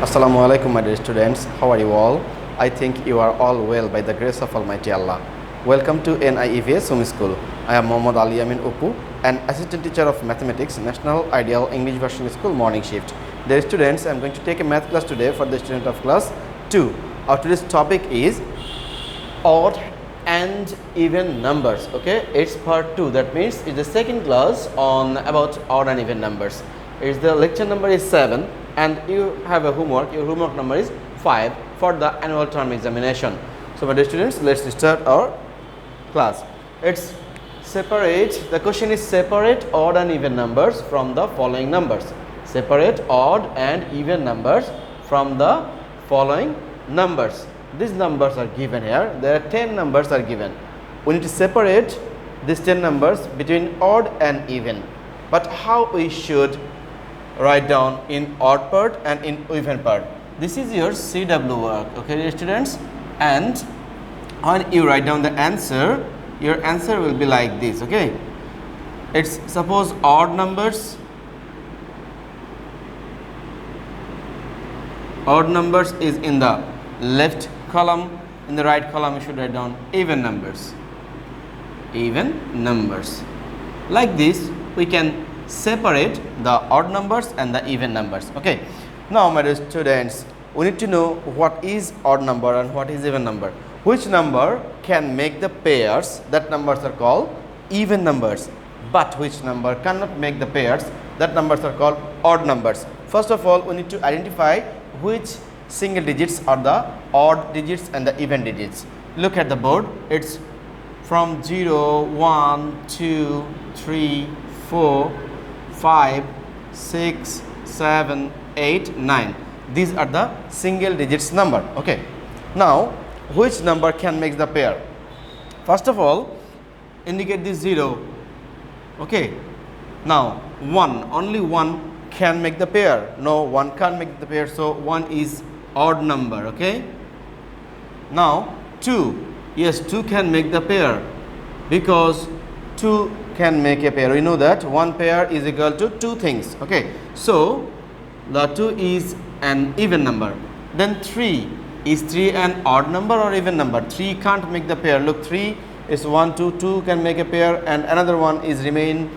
Assalamu alaikum, my dear students. How are you all? I think you are all well by the grace of Almighty Allah. Welcome to NIEVS Home School. I am Mohammad Yamin Apu, an assistant teacher of mathematics, National Ideal English Version School morning shift. Dear students, I am going to take a math class today for the student of class 2. Our today's topic is odd and even numbers. Okay, it's part 2. That means it's the second class on about odd and even numbers. It's the lecture number is 7 and you have a homework. Your homework number is 5 for the annual term examination. So my dear students, let's start our class. It's separate. The question is separate odd and even numbers from the following numbers. Separate odd and even numbers from the following numbers. These numbers are given here. There are 10 numbers are given. We need to separate these 10 numbers between odd and even. But how we should write down in odd part and in even part? This is your CW work, okay, dear students. And when you write down the answer, your answer will be like this. Okay, it's suppose odd numbers. Odd numbers is in the left column. In the right column you should write down even numbers. Even numbers. Like this we can separate the odd numbers and the even numbers. Okay, now my dear students, we need to know what is odd number and what is even number. Which number can make the pairs? That numbers are called even numbers. But which number cannot make the pairs? That numbers are called odd numbers. First of all, we need to identify which single digits are the odd digits and the even digits. Look at the board. It's from 0, 1, 2, 3, 4, 5, 6, 7, 8, 9. These are the single digits number. Okay, now which number can make the pair? First of all, indicate this 0. Okay, now 1, only 1 can make the pair. No, 1 can't make the pair, so 1 is odd number. Okay, now 2, yes, 2 can make the pair because 2 can make a pair. We know that one pair is equal to 2 things. Okay, so the 2 is an even number. Then 3, is 3 an odd number or even number? 3 can't make the pair. Look, 3 is 1, 2, 2 can make a pair, and another one is remain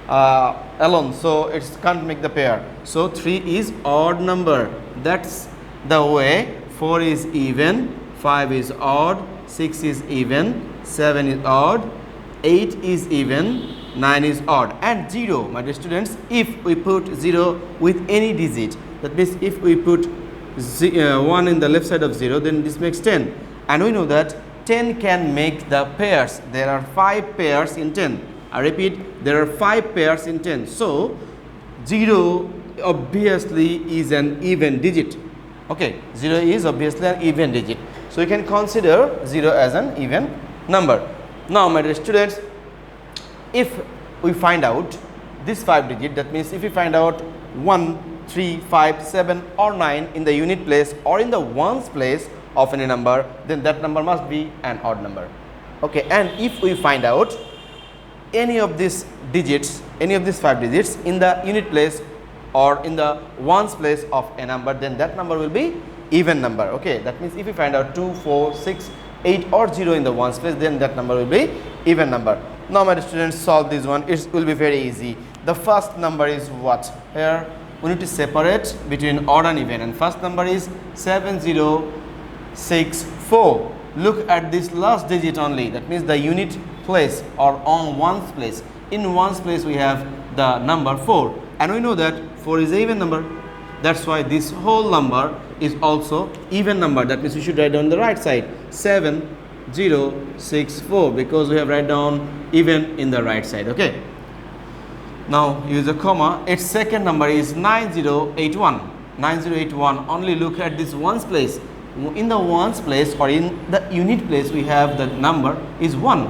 alone, so it can't make the pair. So 3 is odd number. That's the way. 4 is even, 5 is odd, 6 is even, 7 is odd, 8 is even, 9 is odd, and 0, my dear students, if we put 0 with any digit, that means if we put 1 in the left side of 0, then this makes 10, and we know that 10 can make the pairs. There are 5 pairs in 10. I repeat, there are 5 pairs in 10. So 0 obviously is an even digit. Okay, 0 is obviously an even digit, so you can consider 0 as an even number. Now my dear students, if we find out this 5 digit, that means if we find out 1, 3, 5, 7 or 9 in the unit place or in the ones place of any number, then that number must be an odd number. Okay, and if we find out any of these digits, any of these 5 digits in the unit place or in the ones place of a number, then that number will be even number. Okay, that means if we find out 2, 4, 6, 8 or 0 in the ones place, then that number will be even number. Now my students, solve this one. It will be very easy. The first number is what? Here we need to separate between odd and even, and first number is 7064. Look at this last digit only. That means the unit place or on ones place. In ones place we have the number 4, and we know that 4 is an even number. That's why this whole number is also even number. That means we should write down the right side 7064 because we have write down even in the right side. Okay, now use a comma. Its second number is 9081. 9081. Only look at this ones place. In the ones place or in the unit place we have the number is 1.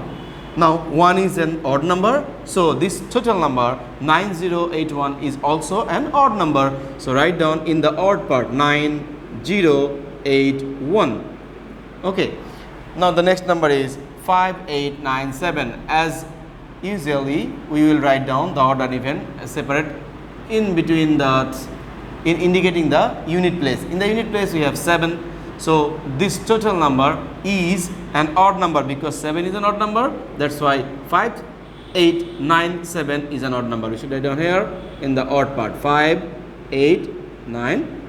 Now 1 is an odd number, so this total number 9081 is also an odd number. So write down in the odd part 9081. Okay, now the next number is 5897. As usually we will write down the odd and even separate in between that in indicating the unit place. In the unit place we have 7. So this total number is an odd number because 7 is an odd number. That's why 5, 8, 9, 7 is an odd number. We should write down here in the odd part. 5, 8, 9,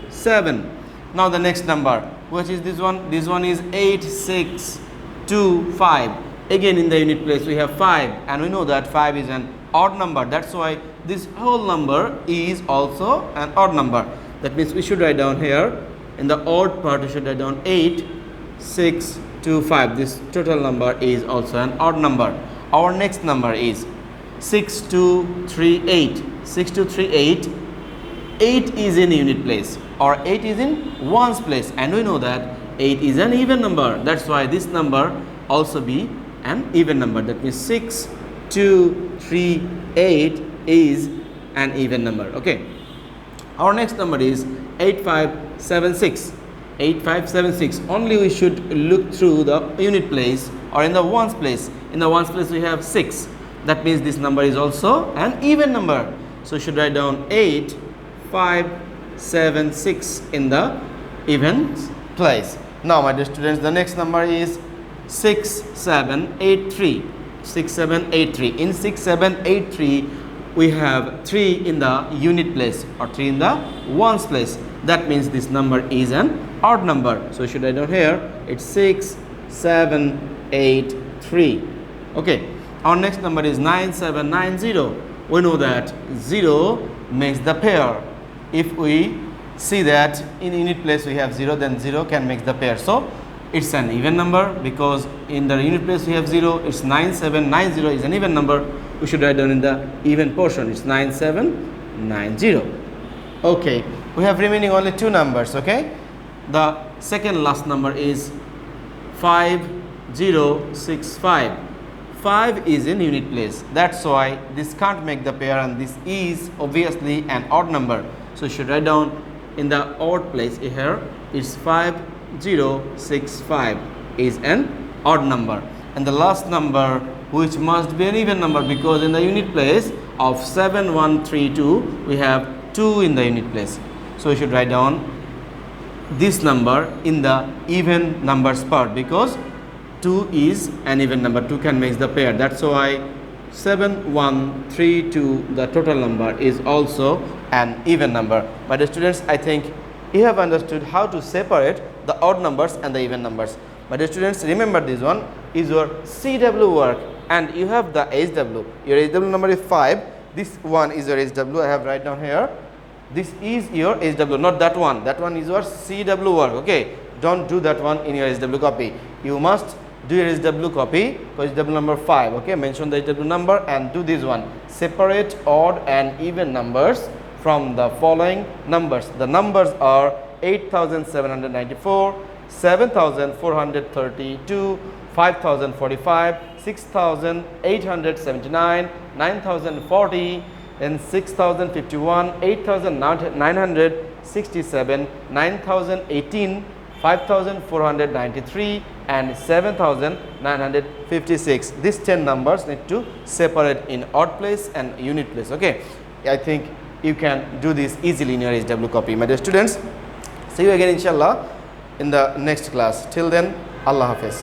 7. Now the next number, which is this one. This one is 8, 6, 2, 5. Again in the unit place we have 5, and we know that 5 is an odd number. That's why this whole number is also an odd number. That means we should write down here in the odd part, we should write down 8, 6, 2, 5. This total number is also an odd number. Our next number is 6238. 6238. 8 is in unit place or 8 is in ones place, and we know that 8 is an even number. That's why this number also be an even number. That means 6238 is an even number. Okay. Our next number is 8576. 8576. Only we should look through the unit place or in the ones place. In the ones place we have 6. That means this number is also an even number. So we should write down 8576 in the even place. Now my dear students, the next number is 6783. 6783. In 6783 we have 3 in the unit place or 3 in the ones place. That means this number is an odd number. So we should write down here, it's 6783. Okay. Our next number is 9790. We know that 0 makes the pair. If we see that in unit place we have 0, then 0 can make the pair. So it's an even number because in the unit place we have 0. It's 9790 is an even number. We should write down in the even portion. It's 9790. Okay. We have remaining only 2 numbers. Okay. The second last number is 5065. 5 is in unit place. That's why this can't make the pair, and this is obviously an odd number. So you should write down in the odd place here. It's 5065 is an odd number. And the last number, which must be an even number because in the unit place of 7132 we have 2 in the unit place. So you should write down this number in the even numbers part because 2 is an even number. 2 can make the pair. That's why 7132, the total number, is also an even number. My dear students, I think you have understood how to separate the odd numbers and the even numbers. My dear students, remember this one is your CW work and you have the HW. Your HW number is 5. This one is your HW. I have write down here. This is your HW, not that one. That one is your CW work. Okay. Don't do that one in your HW copy. You must do your HW copy for HW number 5. Okay. Mention the HW number and do this one. Separate odd and even numbers from the following numbers. The numbers are 8794, 7432, 5045, 6879, 9040, and 6051, 8967, 9018, 5493, and 7956. These 10 numbers need to separate in odd place and unit place. Okay, I think you can do this easily in your HW copy. My dear students, see you again inshallah in the next class. Till then, Allah Hafiz.